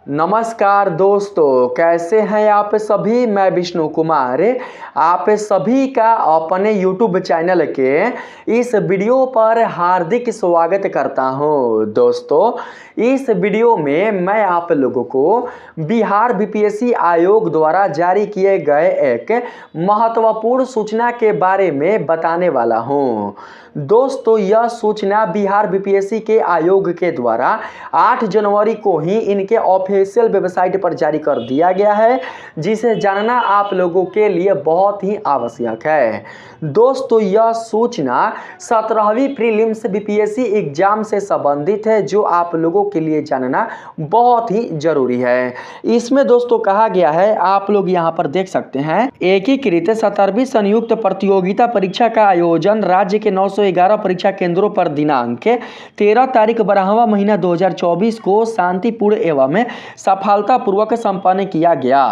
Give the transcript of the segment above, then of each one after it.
नमस्कार दोस्तों, कैसे हैं आप सभी। मैं विष्णु कुमार आप सभी का अपने YouTube चैनल के इस वीडियो पर हार्दिक स्वागत करता हूं। दोस्तों, इस वीडियो में मैं आप लोगों को बिहार बीपीएससी आयोग द्वारा जारी किए गए एक महत्वपूर्ण सूचना के बारे में बताने वाला हूं। दोस्तों, यह सूचना बिहार बीपीएससी के आयोग के द्वारा 8 जनवरी को ही इनके ऑफिशियल वेबसाइट पर जारी कर दिया गया है, जिसे जानना आप लोगों के लिए बहुत ही आवश्यक है। दोस्तों, यह सूचना 17वीं प्रीलिम्स बीपीएससी एग्जाम से संबंधित है, जो आप लोगों के लिए जानना बहुत ही जरूरी है। इसमें दोस्तों कहा गया है, आप लोग यहां पर देख सकते हैं, एकीकृत 17वीं संयुक्त प्रतियोगिता परीक्षा का आयोजन राज्य के 911 परीक्षा केंद्रों पर दिनांक 13 तारीख 12वां महीना 2024 को शांतिपूर्ण एवं सफलतापूर्वक संपन्न किया गया।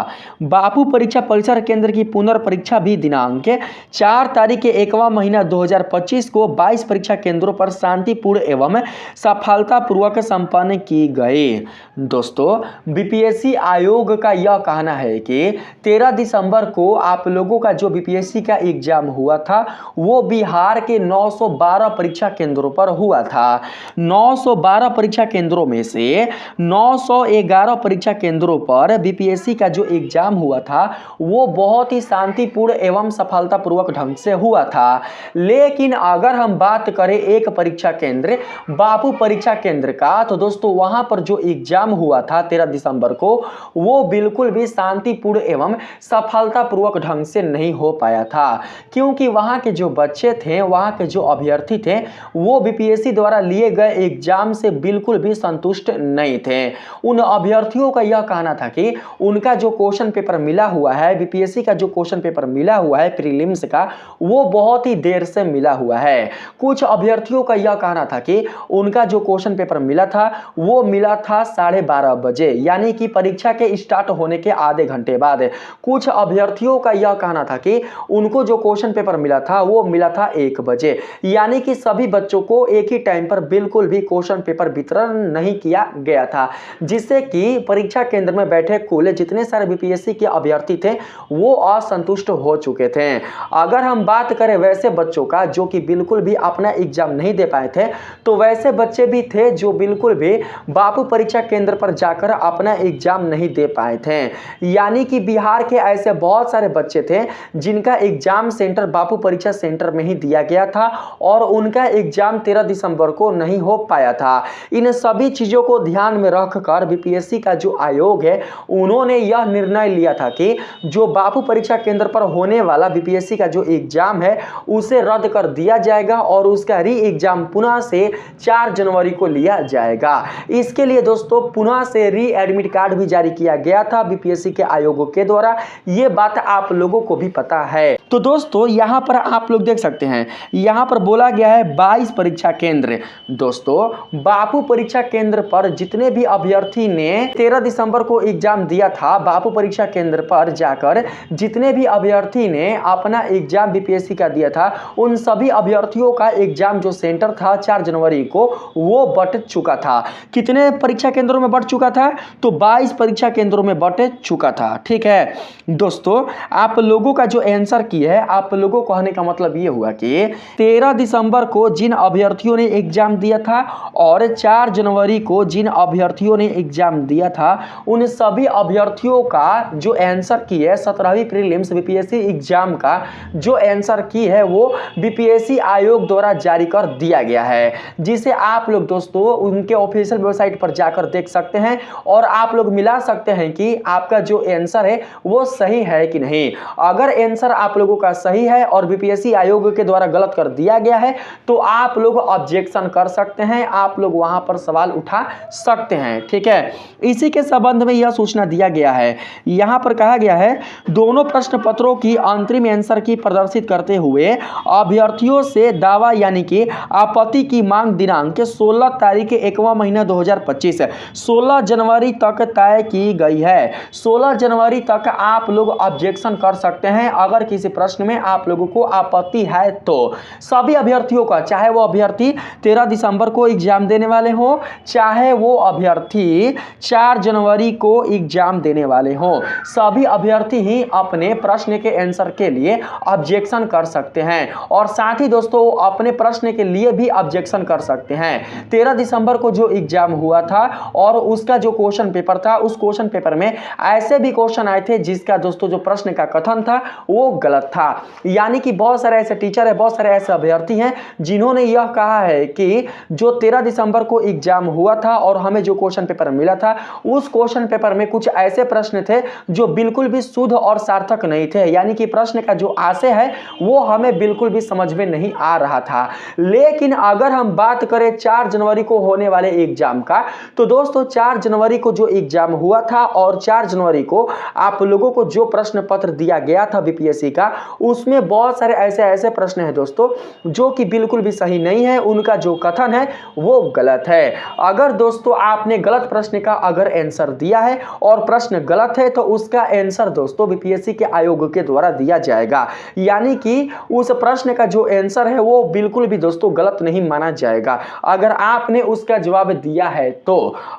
बापू परीक्षा परिसर केंद्र की पुनर्परीक्षा भी दिनांक 4 तारीख 1वां महीना 2025 को 22 परीक्षा केंद्रों पर शांतिपूर्ण एवं सफलतापूर्वक संपन्न की गई। दोस्तों, बीपीएससी आयोग का यह कहना है कि 13 दिसंबर को आप लोगों का जो बीपीएससी का एग्जाम हुआ था वो बिहार के 912 परीक्षा केंद्रों पर हुआ था। 912 परीक्षा केंद्रों में से 911 परीक्षा केंद्रों पर बीपीएससी का जो एग्जाम हुआ था वो बहुत ही शांतिपूर्ण एवं सफलतापूर्वक ढंग से हुआ था। लेकिन अगर हम बात करें एक परीक्षा केंद्र बापू परीक्षा केंद्र का, तो दोस्तों वहां पर जो एग्जाम हुआ था 13 दिसंबर को, वो बिल्कुल भी शांतिपूर्ण एवं सफलतापूर्वक ढंग से नहीं हो पाया था, क्योंकि वहां के जो बच्चे थे, वहां के जो अभ्यर्थी थे, वो बीपीएससी द्वारा लिए गए एग्जाम से बिल्कुल भी संतुष्ट नहीं थे। उन अभ्यर्थियों का यह कहना था कि उनका जो क्वेश्चन पेपर मिला हुआ है, बीपीएससी का जो क्वेश्चन पेपर मिला हुआ है प्रीलिम्स का, वो बहुत ही देर से मिला हुआ है। कुछ अभ्यर्थियों का यह कहना था कि उनका जो क्वेश्चन पेपर मिला था वो मिला था 12:30 बजे, यानी कि परीक्षा के स्टार्ट होने के आधे घंटे बाद। कुछ अभ्यर्थियों का यह कहना था कि उनको जो क्वेश्चन पेपर मिला था वो मिला था 1 बजे, यानी कि सभी बच्चों को एक ही टाइम पर बिल्कुल भी क्वेश्चन पेपर वितरण नहीं किया गया था, जिससे कि परीक्षा केंद्र में बैठे कुल जितने सारे बीपीएससी के अभ्यर्थी थे वो असंतुष्ट हो चुके थे। अगर हम बात करें वैसे बच्चों का जो कि बिल्कुल भी अपना एग्जाम नहीं दे पाए थे, तो वैसे बच्चे भी थे जो बिल्कुल भी बापू परीक्षा केंद्र पर जाकर अपना एग्जाम नहीं दे पाए थे। यानी कि बिहार के ऐसे बहुत सारे बच्चे थे जिनका एग्जाम सेंटर बापू परीक्षा सेंटर में ही दिया गया था और उनका एग्जाम 13 दिसंबर को नहीं हो पाया था। इन सभी चीजों को ध्यान में रखकर बीपीएससी का जो आयोग है, उन्होंने यह निर्णय लिया था कि जो बापू परीक्षा केंद्र पर होने वाला बीपीएससी का जो एग्जाम है उसे रद्द कर दिया जाएगा और उसका री एग्जाम पुनः से 4 जनवरी को लिया जाएगा। इसके लिए दोस्तों पुनः से री एडमिट कार्ड भी जारी किया गया था बीपीएससी के आयोग के द्वारा। ये बात आप लोगों को भी पता है। तो दोस्तों, यहां पर आप लोग देख सकते हैं, यहां पर बोला गया है 22 परीक्षा केंद्र। दोस्तों, बापू परीक्षा केंद्र पर जितने भी अभ्यर्थी ने 13 दिसंबर को एग्जाम दिया था, बापू परीक्षा केंद्र पर जाकर जितने भी अभ्यर्थी ने अपना एग्जाम बीपीएससी का दिया था, उन सभी अभ्यर्थियों का एग्जाम जो सेंटर था 4 जनवरी को, वो बट चुका था। कितने परीक्षा केंद्रों में बट चुका था? तो 22 परीक्षा केंद्रों में बट चुका था। ठीक है दोस्तों, आप लोगों का जो आंसर की है, आप लोगों को कहने का मतलब ये हुआ कि 13 दिसंबर को जिन अभ्यर्थियों ने एग्जाम दिया था और 4 जनवरी को जिन अभ्यर्थियों ने एग्जाम दिया था, उन सभी अभ्यर्थियों का जो आंसर की है 17वीं प्रीलिम्स बीपीएससी एग्जाम का जो आंसर की है, वो बीपीएससी आयोग द्वारा जारी कर दिया गया है, जिसे आप लोग दोस्तों उनके ऑफिशियल वेबसाइट पर जाकर देख सकते हैं और आप लोग मिला सकते हैं कि आपका जो आंसर है वो सही है कि नहीं। अगर आंसर आप लोगों का सही है और बीपीएससी आयोग के द्वारा गलत कर दिया गया है, तो आप लोग ऑब्जेक्शन कर सकते हैं, आप लोग वहां पर सवाल उठा सकते हैं। ठीक है, इसी के संबंध में यह सूचना दिया गया है। यहां पर कहा गया है, दोनों प्रश्न पत्रों की अंतरिम आंसर की प्रदर्शित करते हुए अभ्यर्थियों से दावा यानी कि आपत्ति की मांग दिनांक 16 तारीख 1वां महीना 2025 16 जनवरी तक तय की गई है। 16 जनवरी तक आप लोग ऑब्जेक्शन कर सकते हैं अगर किसी प्रश्न में आप लोगों को आपत्ति है तो। सभी अभ्यर्थियों का, चाहे वो अभ्यर्थी 13 दिसंबर को एग्जाम देने वाले हो, चाहे वो अभ्यर्थी 4 जनवरी को एग्जाम देने वाले हों, सभी अभ्यर्थी ही अपने प्रश्न के आंसर के लिए ऑब्जेक्शन कर सकते हैं और साथ ही दोस्तों अपने प्रश्न के लिए भी ऑब्जेक्शन कर सकते हैं। 13 दिसंबर को जो एग्जाम हुआ था और उसका जो क्वेश्चन पेपर था, उस क्वेश्चन पेपर में ऐसे भी क्वेश्चन आए थे जिसका दोस्तों जो प्रश्न का कथन था वो गलत था। यानी कि बहुत सारे ऐसे टीचर है, बहुत सारे ऐसे अभ्यर्थी हैं जिन्होंने यह कहा है कि जो 13 दिसंबर को एग्जाम हुआ था और हमें जो क्वेश्चन पेपर मिला था, उस क्वेश्चन पेपर में कुछ ऐसे प्रश्न थे जो बिल्कुल भी शुद्ध और सार्थक नहीं थे। यानी कि प्रश्न का जो आशय है वो हमें बिल्कुल भी समझ में नहीं आ रहा था। लेकिन अगर हम बात करें 4 जनवरी को होने वाले एग्जाम का, तो दोस्तों 4 जनवरी को जो एग्जाम हुआ था और 4 जनवरी को आप लोगों को जो प्रश्न पत्र दिया गया था बीपीएससी का, उसमें बहुत सारे ऐसे प्रश्न हैं दोस्तों जो कि बिल्कुल भी सही नहीं है, उनका जो कथन है वो गलत है। अगर दोस्तों आपने गलत प्रश्न का अगर आंसर दिया है और प्रश्न गलत है तो उसका आंसर दोस्तों बीपीएससी के आयोग के द्वारा दिया जाएगा। यानी कि उस प्रश्न का जो आंसर है वो बिल्कुल भी दोस्तों गलत नहीं माना जाएगा अगर आपने उसका जवाब दिया है तो।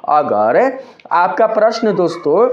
अगर आपका प्रश्न दोस्तों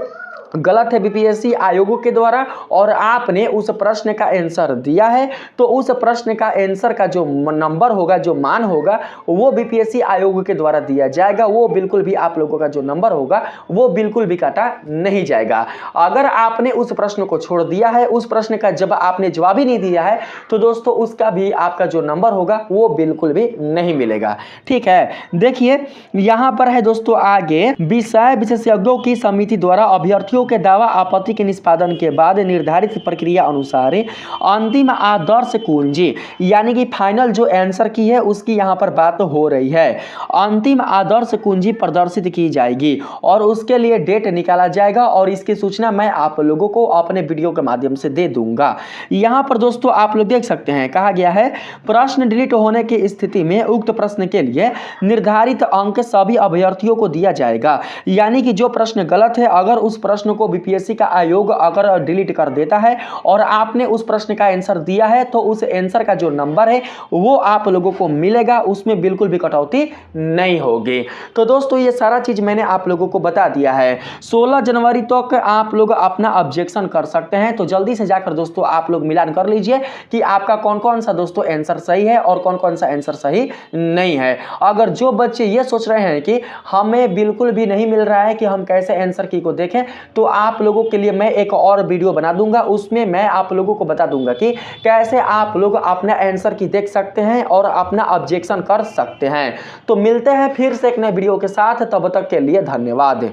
गलत है बीपीएससी आयोगों के द्वारा और आपने उस प्रश्न का आंसर दिया है, तो उस प्रश्न का आंसर का जो नंबर होगा, जो मान होगा, वो बीपीएससी आयोग के द्वारा दिया जाएगा। वो बिल्कुल भी आप लोगों का जो नंबर होगा वो बिल्कुल भी काटा नहीं जाएगा। अगर आपने उस प्रश्न को छोड़ दिया है, उस प्रश्न का जब आपने जवाब ही नहीं दिया है, तो दोस्तों उसका भी आपका जो नंबर होगा वो बिल्कुल भी नहीं मिलेगा। ठीक है, देखिए यहाँ पर है दोस्तों आगे, विषय विशेषज्ञों की समिति द्वारा अभ्यर्थियों के दावा आपत्ति के निष्पादन के बाद निर्धारित प्रक्रिया अनुसार अंतिम आदर्श कुंजी, यानी कि फाइनल जो आंसर की है उसकी यहां पर बात हो रही है। अंतिम आदर्श कुंजी प्रदर्शित की जाएगी और उसके लिए डेट निकाला जाएगा और इसकी सूचना मैं आप लोगों को अपने वीडियो के माध्यम से दे दूंगा। यहां पर दोस्तों आप लोग देख सकते हैं, कहा गया है प्रश्न डिलीट होने की स्थिति में उक्त प्रश्न के लिए निर्धारित अंक सभी अभ्यर्थियों को दिया जाएगा। यानी कि जो प्रश्न गलत है, अगर उस प्रश्न को बीपीएससी का आयोग अगर डिलीट कर देता है और आपने उस प्रश्न का आंसर दिया है, तो उस आंसर का जो नंबर है वो आप लोगों को मिलेगा, उसमें बिल्कुल भी कटौती नहीं होगी। तो दोस्तों ये सारा चीज मैंने आप लोगों को बता दिया है। 16 जनवरी तक आप लोग अपना ऑब्जेक्शन कर सकते हैं, तो जल्दी से जाकर दोस्तों आप लोग मिलान कर लीजिए कि आपका कौन कौन सा दोस्तों आंसर सही है और कौन कौन सा आंसर सही नहीं है। अगर जो बच्चे ये सोच रहे हैं कि हमें बिल्कुल भी नहीं मिल रहा है कि हम कैसे आंसर की को देखें, तो आप लोगों के लिए मैं एक और वीडियो बना दूंगा, उसमें मैं आप लोगों को बता दूंगा कि कैसे आप लोग अपना आंसर की देख सकते हैं और अपना ऑब्जेक्शन कर सकते हैं। तो मिलते हैं फिर से एक नए वीडियो के साथ, तब तक के लिए धन्यवाद।